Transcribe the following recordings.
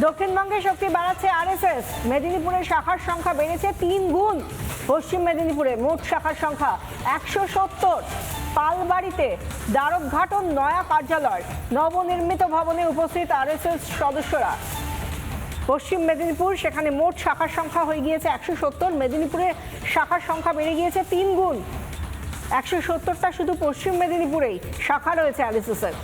দক্ষিণবঙ্গে শক্তি বাড়াচ্ছে আরএসএস। মেদিনীপুরের শাখার সংখ্যা বেড়েছে 3 গুণ। পশ্চিম মেদিনীপুরে মোট শাখার সংখ্যা 170। পালবাড়িতে দ্বারোদ্ঘাটন নয়া কার্যালয়, নবনির্মিত ভবনে উপস্থিত আরএসএস সদস্যরা। পশ্চিম মেদিনীপুর, সেখানে মোট শাখার সংখ্যা হয়ে গিয়েছে 170। মেদিনীপুরে শাখার সংখ্যা বেড়ে গিয়েছে 3 গুণ। 170টা শুধু পশ্চিম মেদিনীপুরেই শাখা রয়েছে আরএসএস এর।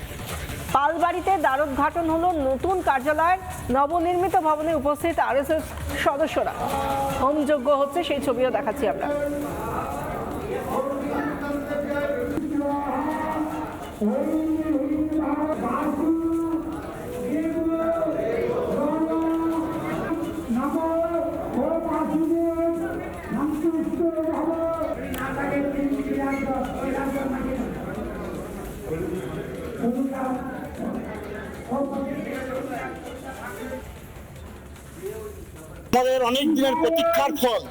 পালবাড়িতে দ্বারোদ্ঘাটন হলো নতুন কার্যালয়ের, নবনির্মিত ভবনে উপস্থিত আরএসএস সদস্যরা। হোমযজ্ঞ হচ্ছে, সেই ছবিও দেখাচ্ছি আমরা। আমাদের অনেক দিনের প্রতীক্ষার ফল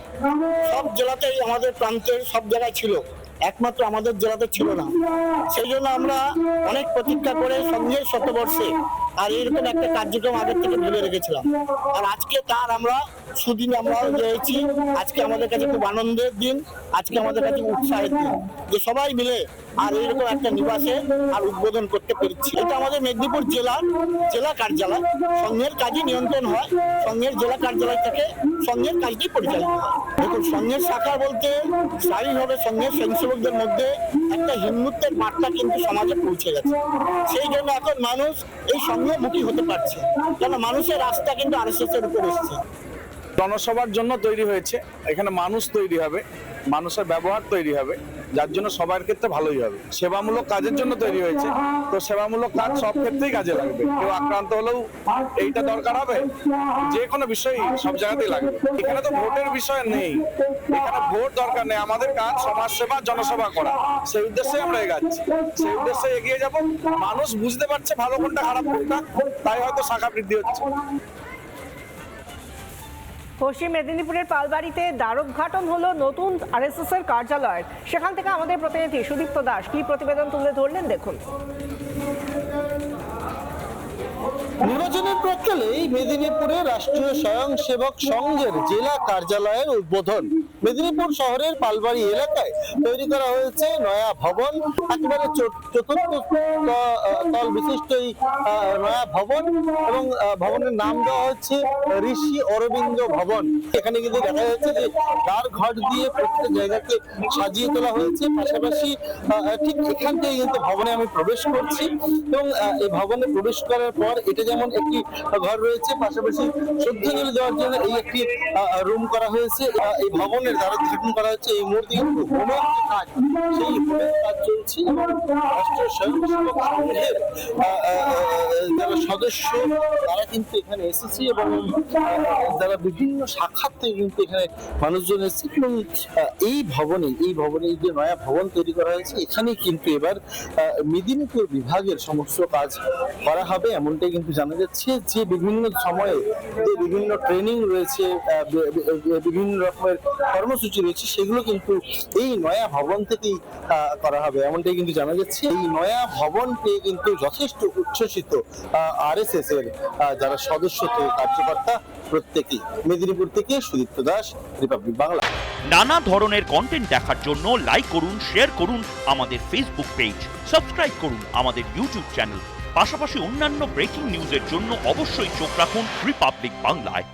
সব জেলাতেই, আমাদের প্রান্তের সব জায়গায় ছিল, একমাত্র আমাদের জেলাতে ছিল না। সেই জন্য আমরা অনেক প্রতীক্ষা করে সঙ্গের শতবর্ষে আর এইরকম একটা কার্যক্রম আগের থেকে ভেবে রেখেছিলাম। আর আজকে তার আমরা সুদিন আমরা হয়েছি। আজকে আমাদের কাছে খুব আনন্দের দিন, আজকে আমাদের কাছে উৎসাহের দিন যে সবাই মিলে আর এইরকম একটা নিবাসে আর উদ্বোধন করতে পেরেছি। এটা আমাদের মেদিনীপুর জেলা কার্যালয়, সংঘের কাজই নিয়ন্ত্রণ হয়, সংঘের জেলা কার্যালয় থেকে সংঘের কাজটি পরিচালিত হয়। দেখুন, সংঘের শাখা বলতে স্বাভাবিকভাবে সংঘের স্বয়ংসেবকদের মধ্যে একটা হিন্দুত্বের বার্তা কিন্তু সমাজে পৌঁছে গেছে। সেই জন্য এখন মানুষ এই সংঘমুখী হতে পারছে, কেন মানুষের রাস্তা কিন্তু আরএসএস এর উপর এসেছে। জনসভার জন্য তৈরি হয়েছে, এখানে মানুষ তৈরি হবে, মানুষের ব্যবহার তৈরি হবে, যার জন্য সবার ক্ষেত্রে ভালোই হবে। সেবামূলক কাজের জন্য তৈরি হয়েছে, তো সেবামূলক কাজ সব ক্ষেত্রেই কাজে লাগবে। কেউ আক্রান্ত হলেও এইটা দরকার হবে, যে কোনো বিষয় সব জায়গাতেই লাগবে। এখানে তো ভোটের বিষয় নেই, এখানে ভোট দরকার নেই, আমাদের কাজ সমাজ সেবা, জনসেবা করা। সেই উদ্দেশ্যে আমরা এগাচ্ছি, সেই উদ্দেশ্যে এগিয়ে যাব। মানুষ বুঝতে পারছে ভালো কোনটা খারাপ কোনটা, তাই হয়তো শাখা বৃদ্ধি হচ্ছে। পশ্চিম মেদিনীপুরের পালবাড়িতে দ্বারোদ্ঘাটন হলো নতুন আরএসএস এর কার্যালয়ের। সেখান থেকে আমাদের প্রতিনিধি সুদীপ্ত দাস কি প্রতিবেদন তুলে ধরলেন, দেখুন। নির্বাচনের প্রাক্কালেই মেদিনীপুরে রাষ্ট্রীয় স্বয়ংসেবক সংঘের জেলা কার্যালয়ের উদ্বোধন। মেদিনীপুর শহরের পালবাড়ি এলাকায় তৈরি করা হয়েছে নয়া ভবন। একেবারে চতুর্থ তল বিশিষ্ট এই নয়া ভবন, এবং ভবনের নাম দেওয়া হচ্ছে ঋষি অরবিন্দ ভবন। এখানে কিন্তু দেখা যাচ্ছে যে দ্বার ঘট দিয়ে প্রত্যেক জায়গাকে সাজিয়ে তোলা হয়েছে। পাশাপাশি ঠিক এখান থেকে কিন্তু ভবনে আমি প্রবেশ করছি, এবং এই ভবনে প্রবেশ করার পর এটা যেমন একটি ঘর রয়েছে, পাশাপাশি শ্রদ্ধাঞ্জলি দেওয়ার জন্য এই একটি রুম করা হয়েছে। এই ভবনের দ্বারোদ্ঘাটন করা হচ্ছে। এই মুহূর্তে কিন্তু হোমের কাজ, সেই হোমের কাজ চলছে, এবং রাষ্ট্রীয় স্বয়ংসেবক সংঘের যারা সদস্য তারা কিন্তু এখানে এসেছে, এবং যারা বিভিন্ন শাখার থেকে কিন্তু এখানে মানুষজন এসেছে। এবং এই ভবনে যে নয়া ভবন তৈরি করা হয়েছে, এখানে কিন্তু এবার মেদিনীপুর বিভাগের সমস্ত কাজ করা হবে, এমনটাই কিন্তু জানা যাচ্ছে। যে বিভিন্ন সময়ে যে বিভিন্ন ট্রেনিং রয়েছে, বিভিন্ন রকমের কর্মসূচি রয়েছে, সেগুলো কিন্তু এই নয়া ভবন থেকেই করা হবে, এমনটাই কিন্তু জানা যাচ্ছে। এই নয়া ভবন পেয়ে কিন্তু যথেষ্ট উচ্ছ্বসিত আরএসএস এর যারা সদস্য থেকে কার্যকর্তা প্রত্যেকেই। মেদিনীপুর থেকে সুদীপ্ত দাস, রিপাবলিক বাংলা। নানা ধরনের কন্টেন্ট দেখার জন্য লাইক করুন, শেয়ার করুন আমাদের ফেসবুক পেজ, সাবস্ক্রাইব করুন আমাদের ইউটিউব চ্যানেল। পাশাপাশি অন্যান্য ব্রেকিং নিউজের জন্য অবশ্যই চোখ রাখুন রিপাবলিক বাংলায়।